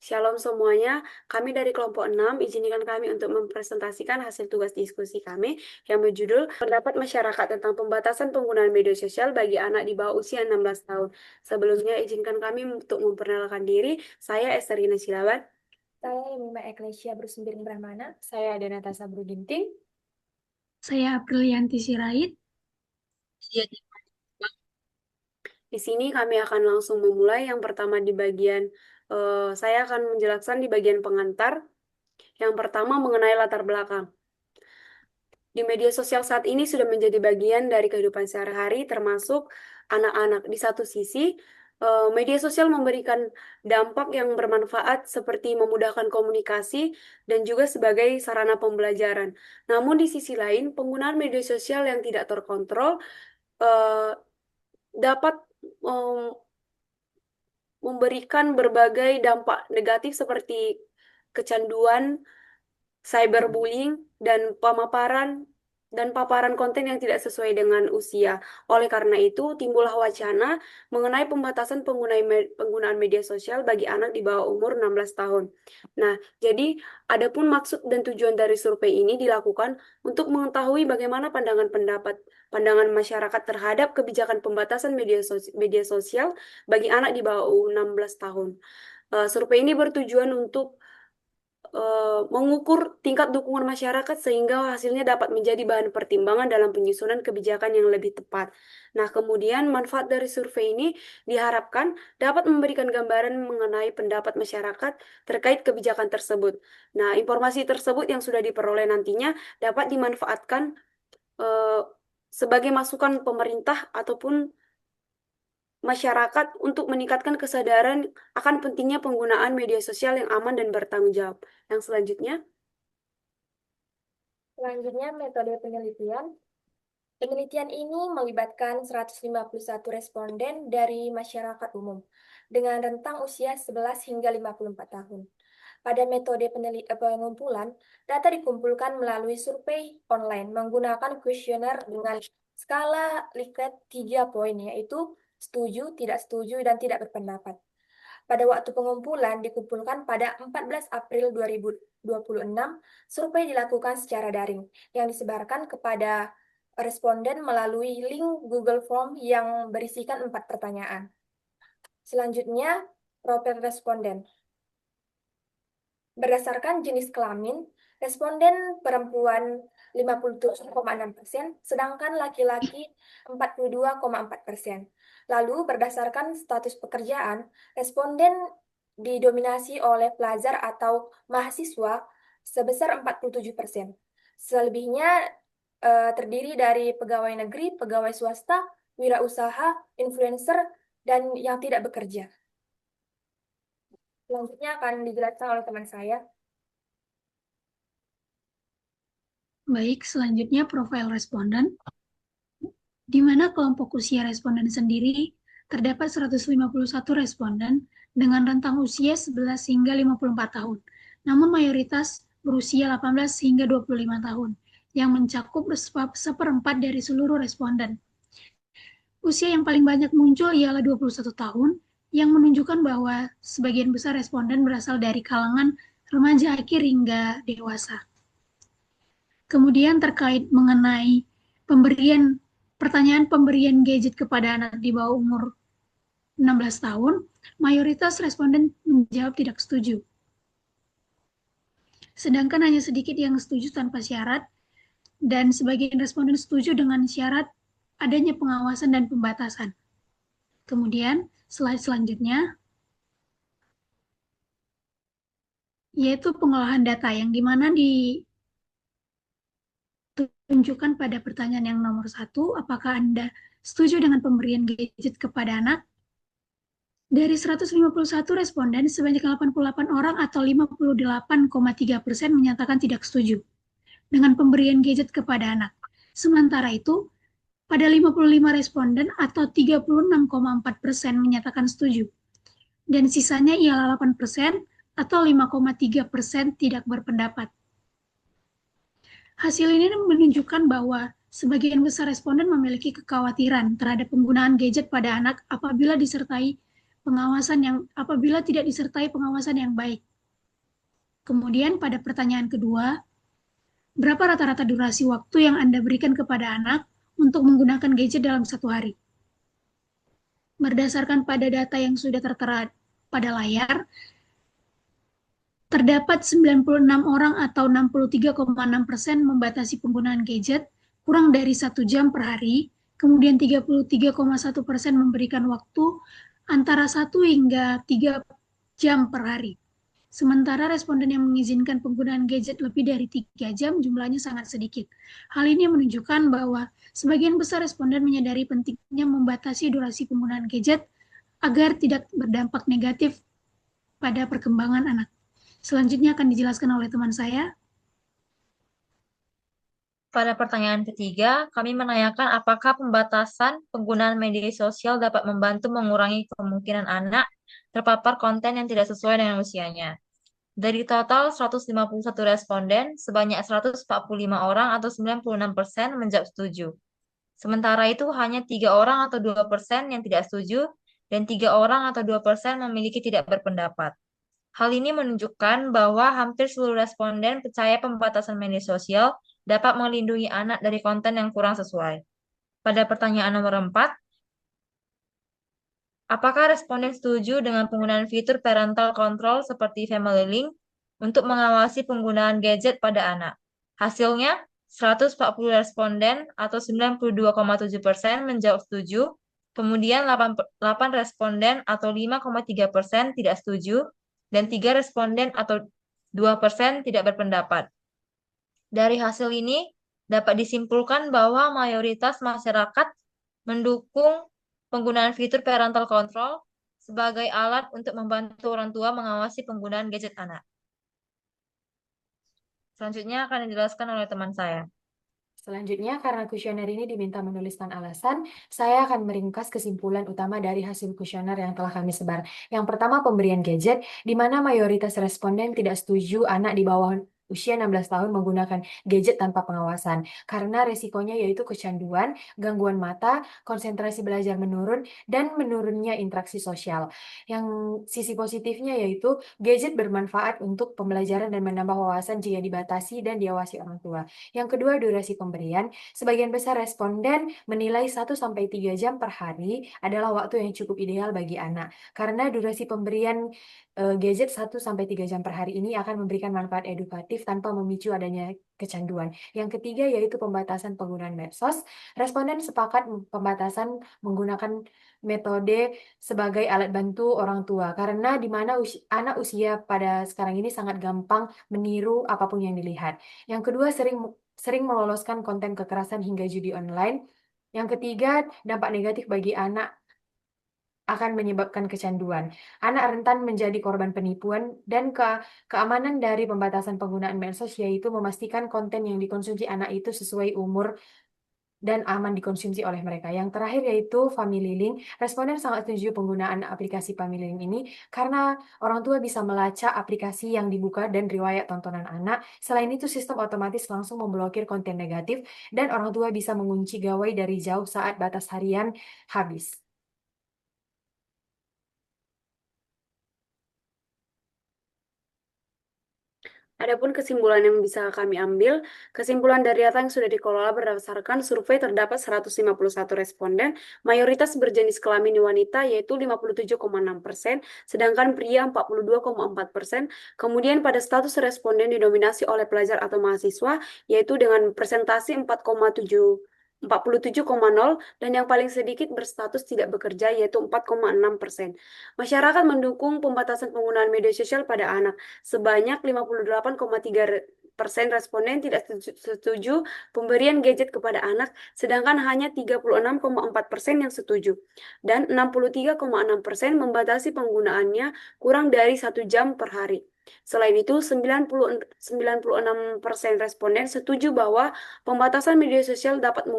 Shalom semuanya, kami dari kelompok 6 izinkan kami untuk mempresentasikan hasil tugas diskusi kami yang berjudul Pendapat Masyarakat tentang Pembatasan Penggunaan Media Sosial bagi Anak di bawah usia 16 tahun. Sebelumnya izinkan kami untuk memperkenalkan diri, saya Esterina Silaban. Saya Mima Eklesia Brusumbing Brahmana. Saya Denata Sabruginting. Saya Aprilianti Sirait. Di sini kami akan langsung memulai. Yang pertama di bagian, saya akan menjelaskan di bagian pengantar. Yang pertama mengenai latar belakang. Di media sosial saat ini sudah menjadi bagian dari kehidupan sehari-hari, termasuk anak-anak. Di satu sisi, media sosial memberikan dampak yang bermanfaat seperti memudahkan komunikasi dan juga sebagai sarana pembelajaran. Namun di sisi lain, penggunaan media sosial yang tidak terkontrol eh, dapat em, memberikan berbagai dampak negatif seperti kecanduan, cyberbullying, dan paparan konten yang tidak sesuai dengan usia. Oleh karena itu, timbullah wacana mengenai pembatasan penggunaan media sosial bagi anak di bawah umur 16 tahun. Nah, jadi adapun maksud dan tujuan dari survei ini dilakukan untuk mengetahui bagaimana pandangan masyarakat terhadap kebijakan pembatasan media sosial bagi anak di bawah 16 tahun. Survei ini bertujuan untuk mengukur tingkat dukungan masyarakat sehingga hasilnya dapat menjadi bahan pertimbangan dalam penyusunan kebijakan yang lebih tepat. Nah, kemudian manfaat dari survei ini diharapkan dapat memberikan gambaran mengenai pendapat masyarakat terkait kebijakan tersebut. Nah, informasi tersebut yang sudah diperoleh nantinya dapat dimanfaatkan eh, sebagai masukan pemerintah ataupun masyarakat untuk meningkatkan kesadaran akan pentingnya penggunaan media sosial yang aman dan bertanggung jawab. Yang selanjutnya, Selanjutnya, metode penelitian. Penelitian ini melibatkan 151 responden dari masyarakat umum dengan rentang usia 11 hingga 54 tahun. Pada metode pengumpulan, data dikumpulkan melalui survei online menggunakan kuesioner dengan skala Likert 3 poin, yaitu setuju, tidak setuju, dan tidak berpendapat. Pada waktu pengumpulan dikumpulkan pada 14 April 2026, survei dilakukan secara daring yang disebarkan kepada responden melalui link Google Form yang berisikan 4 pertanyaan. Selanjutnya, profil responden. Berdasarkan jenis kelamin, responden perempuan 57,6%, sedangkan laki-laki 42,4%. Lalu, berdasarkan status pekerjaan, responden didominasi oleh pelajar atau mahasiswa sebesar 47%. Selebihnya terdiri dari pegawai negeri, pegawai swasta, wirausaha, influencer, dan yang tidak bekerja. Selanjutnya akan dijelaskan oleh teman saya. Baik, selanjutnya profil responden, di mana kelompok usia responden sendiri terdapat 151 responden dengan rentang usia 11 hingga 54 tahun, namun mayoritas berusia 18 hingga 25 tahun, yang mencakup seperempat dari seluruh responden. Usia yang paling banyak muncul ialah 21 tahun, yang menunjukkan bahwa sebagian besar responden berasal dari kalangan remaja akhir hingga dewasa. Kemudian terkait mengenai pertanyaan pemberian gadget kepada anak di bawah umur 16 tahun, mayoritas responden menjawab tidak setuju. Sedangkan hanya sedikit yang setuju tanpa syarat, dan sebagian responden setuju dengan syarat adanya pengawasan dan pembatasan. Kemudian, slide selanjutnya, yaitu pengolahan data yang dimana ditunjukkan pada pertanyaan yang nomor 1, apakah Anda setuju dengan pemberian gadget kepada anak? Dari 151 responden, sebanyak 88 orang atau 58,3% menyatakan tidak setuju dengan pemberian gadget kepada anak. Sementara itu, pada 55 responden atau 36,4% menyatakan setuju. Dan sisanya ialah 8% atau 5,3% tidak berpendapat. Hasil ini menunjukkan bahwa sebagian besar responden memiliki kekhawatiran terhadap penggunaan gadget pada anak apabila disertai apabila tidak disertai pengawasan yang baik. Kemudian pada pertanyaan kedua, berapa rata-rata durasi waktu yang Anda berikan kepada anak untuk menggunakan gadget dalam satu hari? Berdasarkan pada data yang sudah tertera pada layar, terdapat 96 orang atau 63,6% membatasi penggunaan gadget kurang dari 1 jam per hari, kemudian 33,1% memberikan waktu antara 1 hingga 3 jam per hari. Sementara responden yang mengizinkan penggunaan gadget lebih dari 3 jam jumlahnya sangat sedikit. Hal ini menunjukkan bahwa sebagian besar responden menyadari pentingnya membatasi durasi penggunaan gadget agar tidak berdampak negatif pada perkembangan anak. Selanjutnya akan dijelaskan oleh teman saya. Pada pertanyaan ketiga, kami menanyakan apakah pembatasan penggunaan media sosial dapat membantu mengurangi kemungkinan anak terpapar konten yang tidak sesuai dengan usianya. Dari total 151 responden, sebanyak 145 orang atau 96% menjawab setuju. Sementara itu hanya 3 orang atau 2% yang tidak setuju dan 3 orang atau 2% memiliki tidak berpendapat. Hal ini menunjukkan bahwa hampir seluruh responden percaya pembatasan media sosial dapat melindungi anak dari konten yang kurang sesuai. Pada pertanyaan nomor 4, apakah responden setuju dengan penggunaan fitur parental control seperti Family Link untuk mengawasi penggunaan gadget pada anak? Hasilnya, 140 responden atau 92,7% menjawab setuju, kemudian 8 responden atau 5,3% tidak setuju, dan 3 responden atau 2% tidak berpendapat. Dari hasil ini, dapat disimpulkan bahwa mayoritas masyarakat mendukung penggunaan fitur parental control sebagai alat untuk membantu orang tua mengawasi penggunaan gadget anak. Selanjutnya akan dijelaskan oleh teman saya. Selanjutnya, karena kuesioner ini diminta menuliskan alasan, saya akan meringkas kesimpulan utama dari hasil kuesioner yang telah kami sebar. Yang pertama, pemberian gadget, di mana mayoritas responden tidak setuju anak di bawah usia 16 tahun menggunakan gadget tanpa pengawasan, karena resikonya yaitu kecanduan, gangguan mata, konsentrasi belajar menurun, dan menurunnya interaksi sosial. Yang sisi positifnya yaitu gadget bermanfaat untuk pembelajaran dan menambah wawasan jika dibatasi dan diawasi orang tua. Yang kedua, durasi pemberian. Sebagian besar responden menilai 1-3 jam per hari adalah waktu yang cukup ideal bagi anak. Karena durasi pemberian gadget 1-3 jam per hari ini akan memberikan manfaat edukatif tanpa memicu adanya kecanduan. Yang ketiga yaitu pembatasan penggunaan medsos. Responden sepakat pembatasan menggunakan metode sebagai alat bantu orang tua karena di mana anak usia pada sekarang ini sangat gampang meniru apapun yang dilihat. Yang kedua, sering meloloskan konten kekerasan hingga judi online. Yang ketiga, dampak negatif bagi anak akan menyebabkan kecanduan. Anak rentan menjadi korban penipuan dan keamanan dari pembatasan penggunaan medsos yaitu memastikan konten yang dikonsumsi anak itu sesuai umur dan aman dikonsumsi oleh mereka. Yang terakhir yaitu Family Link. Responden sangat setuju penggunaan aplikasi Family Link ini karena orang tua bisa melacak aplikasi yang dibuka dan riwayat tontonan anak. Selain itu, sistem otomatis langsung memblokir konten negatif dan orang tua bisa mengunci gawai dari jauh saat batas harian habis. Adapun kesimpulan yang bisa kami ambil, kesimpulan dari data yang sudah dikelola berdasarkan survei terdapat 151 responden, mayoritas berjenis kelamin wanita yaitu 57,6%, sedangkan pria 42,4%. Kemudian pada status responden didominasi oleh pelajar atau mahasiswa yaitu dengan presentasi 47,0 dan yang paling sedikit berstatus tidak bekerja yaitu 4,6%. Masyarakat mendukung pembatasan penggunaan media sosial pada anak. Sebanyak 58,3% responden tidak setuju pemberian gadget kepada anak, sedangkan hanya 36,4% yang setuju. Dan 63,6% membatasi penggunaannya kurang dari 1 jam per hari. Selain itu, 96% responden setuju bahwa pembatasan media sosial dapat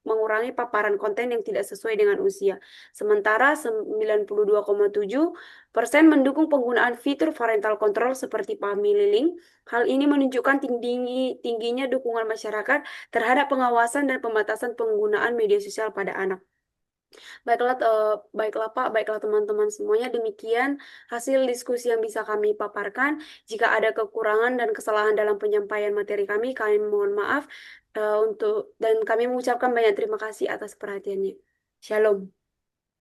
mengurangi paparan konten yang tidak sesuai dengan usia. Sementara 92,7% mendukung penggunaan fitur parental control seperti Family Link. Hal ini menunjukkan tingginya dukungan masyarakat terhadap pengawasan dan pembatasan penggunaan media sosial pada anak. Baiklah, baiklah Pak, baiklah teman-teman semuanya. Demikian hasil diskusi yang bisa kami paparkan. Jika ada kekurangan dan kesalahan dalam penyampaian materi kami mohon maaf dan kami mengucapkan banyak terima kasih atas perhatiannya. Shalom.